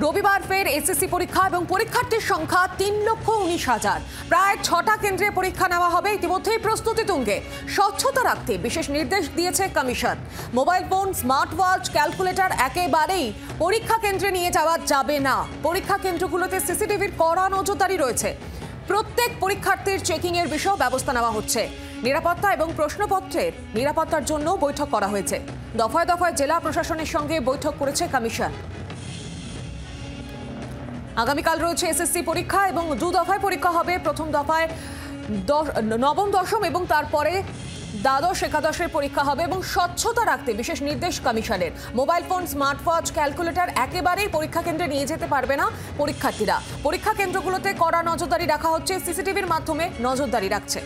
রবিবার ফের এসএসসি পরীক্ষা এবং পরীক্ষার্থীর সংখ্যা ৩,১৯,০০০। প্রায় ৬টা কেন্দ্রে পরীক্ষা নেওয়া হবে। ইতিমধ্যেই প্রস্তুতি তুঙ্গে। স্বচ্ছতা রাখতে বিশেষ নির্দেশ দিয়েছে commission. Mobile phone, smart watch, calculator একেবারেই পরীক্ষা কেন্দ্রে নিয়ে যাওয়া যাবে না। পরীক্ষা কেন্দ্রগুলোতে সিসিটিভির কড়া নজরদারি রয়েছে। প্রত্যেক পরীক্ষার্থীর চেকিং এর বিষয়ে ব্যবস্থা নেওয়া হচ্ছে। নিরাপত্তা এবং প্রশ্নপত্রের নিরাপত্তার জন্য বৈঠক করা হয়েছে। দফায় দফায় জেলা প্রশাসনের সঙ্গে বৈঠক করেছে কমিশন। আগামীকাল রয়েছে এসএসসি পরীক্ষা এবং 2 দফায় পরীক্ষা হবে। প্রথম দফায় নবম, দশম এবং তারপরে দ্বাদশ, একাদশের পরীক্ষা হবে এবং স্বচ্ছতা রাখতে বিশেষ নির্দেশ কমিশনের। Mobile phone, smart watch, calculator একেবারেই পরীক্ষা কেন্দ্রে নিয়ে যেতে পারবে না পরীক্ষার্থীরা। পরীক্ষা কেন্দ্রগুলোতে কড়া নজরদারি রাখা হচ্ছে। সিসিটিভির মাধ্যমে নজরদারি রাখছে।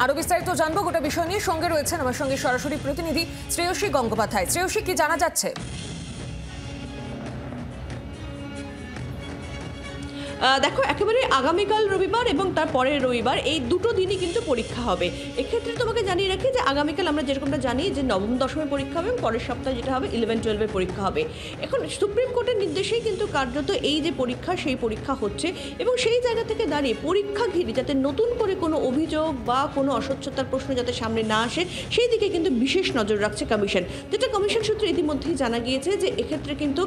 আরো বিস্তারিত জানবো গোটা বিষয় নিয়ে। সঙ্গে রয়েছেন আমার সঙ্গে সরাসরি প্রতিনিধি শ্রেয়সী গঙ্গোপাধ্যায়। শ্রেয়সী, কি জানা যাচ্ছে? দেখো, একেবারে আগামীকাল রবিবার এবং তার পরের রবিবার এই দুটো দিনই কিন্তু পরীক্ষা হবে। এক্ষেত্রে তোমাকে জানিয়ে রাখি যে আগামীকাল আমরা যেরকমটা জানি যে নবম দশমের পরীক্ষা হবে এবং পরের সপ্তাহে যেটা হবে 11-12 পরীক্ষা হবে। এখন সুপ্রিম কোর্টের নির্দেশেই কিন্তু কার্যত এই যে পরীক্ষা, সেই পরীক্ষা হচ্ছে এবং সেই জায়গা থেকে দাঁড়িয়ে পরীক্ষা ঘিরে যাতে নতুন করে কোনো অভিযোগ বা কোনো অস্বচ্ছতার প্রশ্ন যাতে সামনে না আসে সেই দিকে কিন্তু বিশেষ নজর রাখছে কমিশন। যেটা কমিশন সূত্রে ইতিমধ্যেই জানা গিয়েছে যে এক্ষেত্রে কিন্তু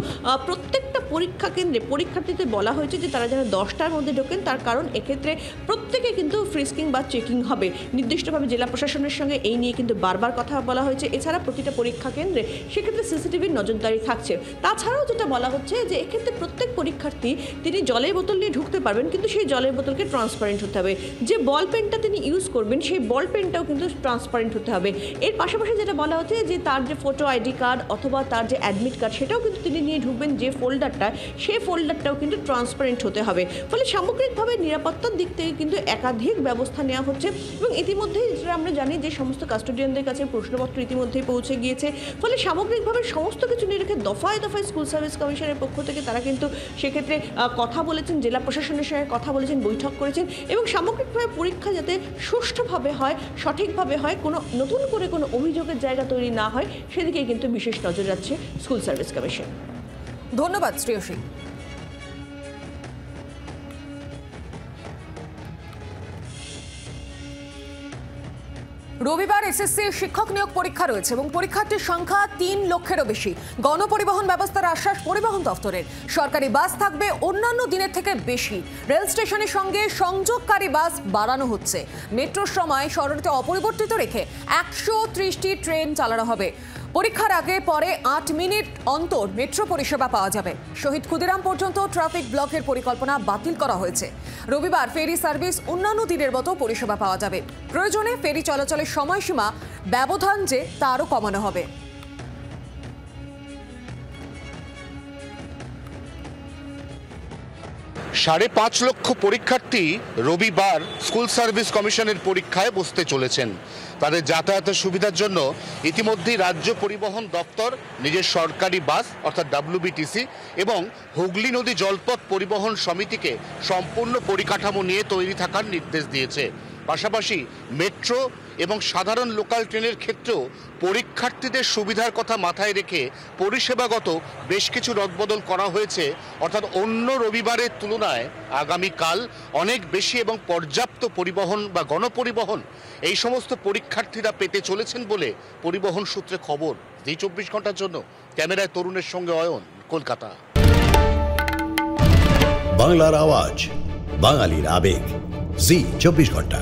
প্রত্যেকটা পরীক্ষা কেন্দ্রে পরীক্ষার্থীদের বলা হয়েছে যে তারা 10টার মধ্যে ঢোকেন। তার কারণ এক্ষেত্রে প্রত্যেকে কিন্তু ফ্রিস্কিং বা চেকিং হবে। নির্দিষ্টভাবে জেলা প্রশাসনের সঙ্গে এই নিয়ে কিন্তু বারবার কথা বলা হয়েছে। এছাড়া প্রতিটা পরীক্ষা কেন্দ্রে সেক্ষেত্রে সিসিটিভির নজরদারি থাকছে। তাছাড়াও যেটা বলা হচ্ছে যে এক্ষেত্রে প্রত্যেক পরীক্ষার্থী তিনি জলের বোতল নিয়ে ঢুকতে পারবেন, কিন্তু সেই জলের বোতলকে ট্রান্সপারেন্ট হতে হবে। যে বল পেনটা তিনি ইউজ করবেন সেই বল পেনটাও কিন্তু ট্রান্সপারেন্ট হতে হবে। এর পাশাপাশি যেটা বলা হচ্ছে যে তার যে ফটো আইডি কার্ড অথবা তার যে অ্যাডমিট কার্ড সেটাও কিন্তু তিনি নিয়ে ঢুকবেন। যে ফোল্ডারটা, সেই ফোল্ডারটাও কিন্তু ট্রান্সপারেন্ট হতে হবে। ফলে সামগ্রিকভাবে নিরাপত্তার দিক থেকে কিন্তু একাধিক ব্যবস্থা নেওয়া হচ্ছে এবং ইতিমধ্যেই যেটা আমরা জানি যে সমস্ত কাস্টোডিয়ানদের কাছে প্রশ্নপত্র ইতিমধ্যেই পৌঁছে গিয়েছে। ফলে সামগ্রিকভাবে সমস্ত কিছু নিয়ে রেখে দফায় দফায় স্কুল সার্ভিস কমিশনের পক্ষ থেকে তারা কিন্তু সেক্ষেত্রে কথা বলেছেন, জেলা প্রশাসনের সঙ্গে কথা বলেছেন, বৈঠক করেছেন এবং সামগ্রিকভাবে পরীক্ষা যাতে সুষ্ঠুভাবে হয়, সঠিকভাবে হয়, কোনো নতুন করে কোনো অভিযোগের জায়গা তৈরি না হয় সেদিকে কিন্তু বিশেষ নজর রাখছে স্কুল সার্ভিস কমিশন। ধন্যবাদ শ্রেয়সী। রবিবার এসএসসি শিক্ষক নিয়োগ পরীক্ষা রয়েছে এবং পরীক্ষার্থীর সংখ্যা 3 লক্ষেরও বেশি। গণপরিবহন ব্যবস্থার আশ্বাস পরিবহন দফতরের। সরকারি বাস থাকবে অন্যান্য দিনের থেকে বেশি। রেল স্টেশনের সঙ্গে সংযোগকারী বাস বাড়ানো হচ্ছে। মেট্রোর সময় সরণিতে অপরিবর্তিত রেখে 130টি ট্রেন চালানো হবে। পরীক্ষার আগে পরে 8 মিনিট অন্তর মেট্রো পরিষেবা পাওয়া যাবে। শহীদ ক্ষুদিরাম পর্যন্ত ট্রাফিক ব্লকের পরিকল্পনা বাতিল করা হয়েছে। রবিবার ফেরি সার্ভিস অন্যান্য দিনের মতো পরিষেবা পাওয়া যাবে। প্রয়োজনে ফেরি চলাচলের সময়সীমা ব্যবধান যে তা আরও কমানো হবে। 5.5 লক্ষ পরীক্ষার্থী রবিবার স্কুল সার্ভিস কমিশনের পরীক্ষায় বসতে চলেছেন। তাদের যাতায়াতের সুবিধার জন্য ইতিমধ্যেই রাজ্য পরিবহন দপ্তর নিজের সরকারি বাস অর্থাৎ WBTC এবং হুগলি নদী জলপথ পরিবহন সমিতিকে সম্পূর্ণ পরিকাঠামো নিয়ে তৈরি থাকার নির্দেশ দিয়েছে। পাশাপাশি মেট্রো এবং সাধারণ লোকাল ট্রেনের ক্ষেত্রেও পরীক্ষার্থীদের সুবিধার কথা মাথায় রেখে পরিষেবাগত বেশ কিছু রদবদল করা হয়েছে। অর্থাৎ অন্য রবিবারের তুলনায় আগামীকাল অনেক বেশি এবং পর্যাপ্ত পরিবহন বা গণপরিবহন এই সমস্ত পরীক্ষার্থীরা পেতে চলেছেন বলে পরিবহন সূত্রে খবর। জি 24 ঘন্টার জন্য ক্যামেরায় তরুণের সঙ্গে অয়ন, কলকাতা। বাংলার আওয়াজ, বাঙালির আবেগ, জি 24 ঘন্টা।